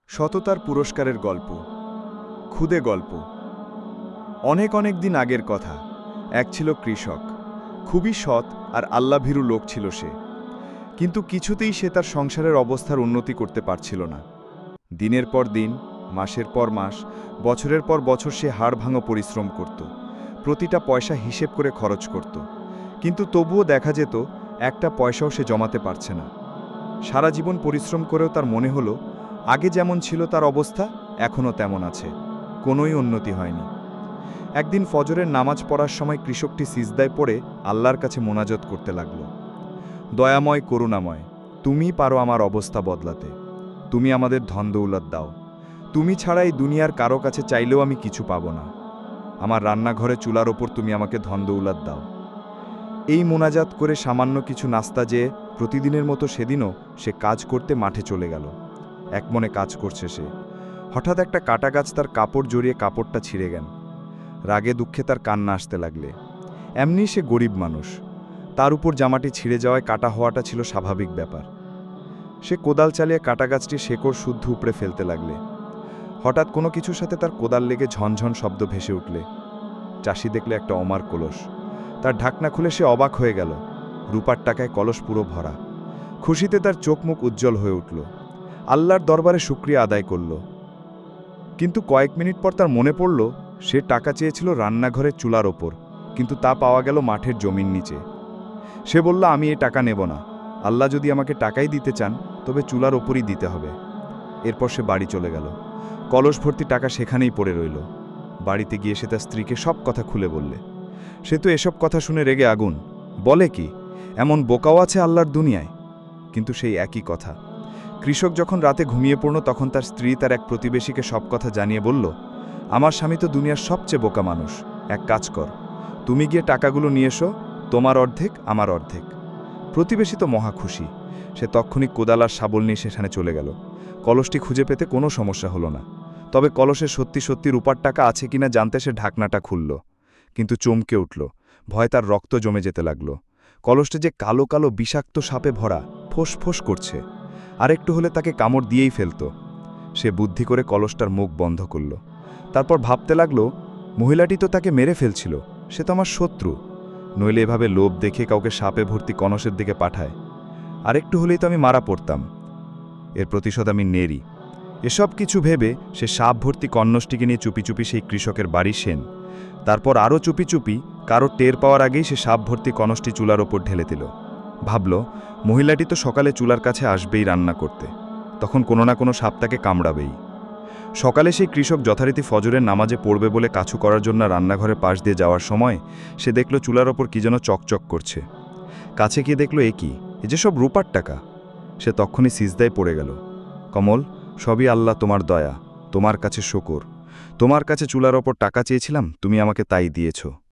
সততার পুরস্কারের গল্প। খুদে গল্প। অনেক অনেক দিন আগের কথা। এক ছিল কৃষক, খুবই সৎ আর আল্লাভীরু লোক ছিল সে। কিন্তু কিছুতেই সে তার সংসারের অবস্থার উন্নতি করতে পারছিল না। দিনের পর দিন, মাসের পর মাস, বছরের পর বছর সে হাড় ভাঙা পরিশ্রম করত, প্রতিটা পয়সা হিসেব করে খরচ করত। কিন্তু তবুও দেখা যেত একটা পয়সাও সে জমাতে পারছে না। সারা জীবন পরিশ্রম করেও তার মনে হলো আগে যেমন ছিল তার অবস্থা এখনও তেমন আছে, কোনোই উন্নতি হয়নি। একদিন ফজরের নামাজ পড়ার সময় কৃষকটি সিজদায় পড়ে আল্লাহর কাছে মোনাজাত করতে লাগল। দয়াময়, করুণাময়, তুমি পারো আমার অবস্থা বদলাতে। তুমি আমাদের ধন দৌলত দাও। তুমি ছাড়া এই দুনিয়ার কারো কাছে চাইলেও আমি কিছু পাবো না। আমার রান্নাঘরে চুলার ওপর তুমি আমাকে ধন দৌলত দাও। এই মোনাজাত করে সামান্য কিছু নাস্তা যেয়ে প্রতিদিনের মতো সেদিনও সে কাজ করতে মাঠে চলে গেল। একমনে কাজ করছে সে। হঠাৎ একটা কাটা গাছ তার কাপড় জড়িয়ে কাপড়টা ছিঁড়ে গেল। রাগে দুঃখে তার কান্না আসতে লাগলে। এমনি সে গরিব মানুষ, তার উপর জামাটি ছিঁড়ে যাওয়ায় কাটা হওয়াটা ছিল স্বাভাবিক ব্যাপার। সে কোদাল চালিয়ে কাটা গাছটি শেকড় শুদ্ধ উপড়ে ফেলতে লাগলে। হঠাৎ কোনো কিছুর সাথে তার কোদাল লেগে ঝনঝন শব্দ ভেসে উঠলে। চাষি দেখলে একটা অমার কলস। তার ঢাকনা খুলে সে অবাক হয়ে গেল। রূপার টাকায় কলস পুরো ভরা। খুশিতে তার চোখ মুখ উজ্জ্বল হয়ে উঠল। আল্লাহর দরবারে শুকরিয়া আদায় করল। কিন্তু কয়েক মিনিট পর তার মনে পড়ল সে টাকা চেয়েছিল রান্নাঘরের চুলার ওপর, কিন্তু তা পাওয়া গেল মাঠের জমির নিচে। সে বলল, আমি এই টাকা নেব না। আল্লাহ যদি আমাকে টাকাই দিতে চান তবে চুলার ওপরই দিতে হবে। এরপর সে বাড়ি চলে গেল। কলস ভর্তি টাকা সেখানেই পড়ে রইল। বাড়িতে গিয়ে সে তার স্ত্রীকে সব কথা খুলে বললে। সে তো এসব কথা শুনে রেগে আগুন। বলে কি, এমন বোকাও আছে আল্লাহর দুনিয়ায়? কিন্তু সেই একই কথা। কৃষক যখন রাতে ঘুমিয়ে পড়ল তখন তার স্ত্রী তার এক প্রতিবেশীকে সব কথা জানিয়ে বলল, আমার স্বামী তো দুনিয়ার সবচেয়ে বোকা মানুষ। এক কাজ কর, তুমি গিয়ে টাকাগুলো নিয়ে এসো, তোমার অর্ধেক আমার অর্ধেক। প্রতিবেশী তো মহা খুশি। সে তক্ষুনি কোদাল আর শাবল নিয়ে সেখানে চলে গেল। কলসটি খুঁজে পেতে কোনো সমস্যা হলো না। তবে কলসে সত্যি সত্যি রূপার টাকা আছে কিনা জানতে সে ঢাকনাটা খুলল। কিন্তু চমকে উঠল। ভয় তার রক্ত জমে যেতে লাগল। কলসটা যে কালো কালো বিষাক্ত সাপে ভরা, ফোঁস ফোঁস করছে। আরেকটু হলে তাকে কামড় দিয়েই ফেলত। সে বুদ্ধি করে কলসটার মুখ বন্ধ করল। তারপর ভাবতে লাগল, মহিলাটি তো তাকে মেরে ফেলছিল, সে তো আমার শত্রু। নইলে এভাবে লোভ দেখে কাউকে সাপে ভর্তি কনসের দিকে পাঠায়। আরেকটু হলেই তো আমি মারা পড়তাম। এর প্রতিশোধ আমি নেরি। এসব কিছু ভেবে সে সাপ ভর্তি কন্নসটিকে নিয়ে চুপি চুপি সেই কৃষকের বাড়ি সেন। তারপর আরও চুপি চুপি কারো টের পাওয়ার আগেই সে সাপ ভর্তি কনসটি চুলার ওপর ঢেলে দিল। ভাবল, মহিলাটি তো সকালে চুলার কাছে আসবেই রান্না করতে, তখন কোনো না কোনো সাপ তাকে কামড়াবেই। সকালে সেই কৃষক যথারীতি ফজরের নামাজে পড়বে বলে কাছু করার জন্য রান্নাঘরের পাশ দিয়ে যাওয়ার সময় সে দেখল চুলার ওপর কি যেন চকচক করছে। কাছে গিয়ে দেখল, এ কি, এ যে সব রূপার টাকা। সে তখনই সিজদায় পড়ে গেল। কমল, সবই আল্লাহ তোমার দয়া, তোমার কাছে শুকর। তোমার কাছে চুলার ওপর টাকা চেয়েছিলাম, তুমি আমাকে তাই দিয়েছ।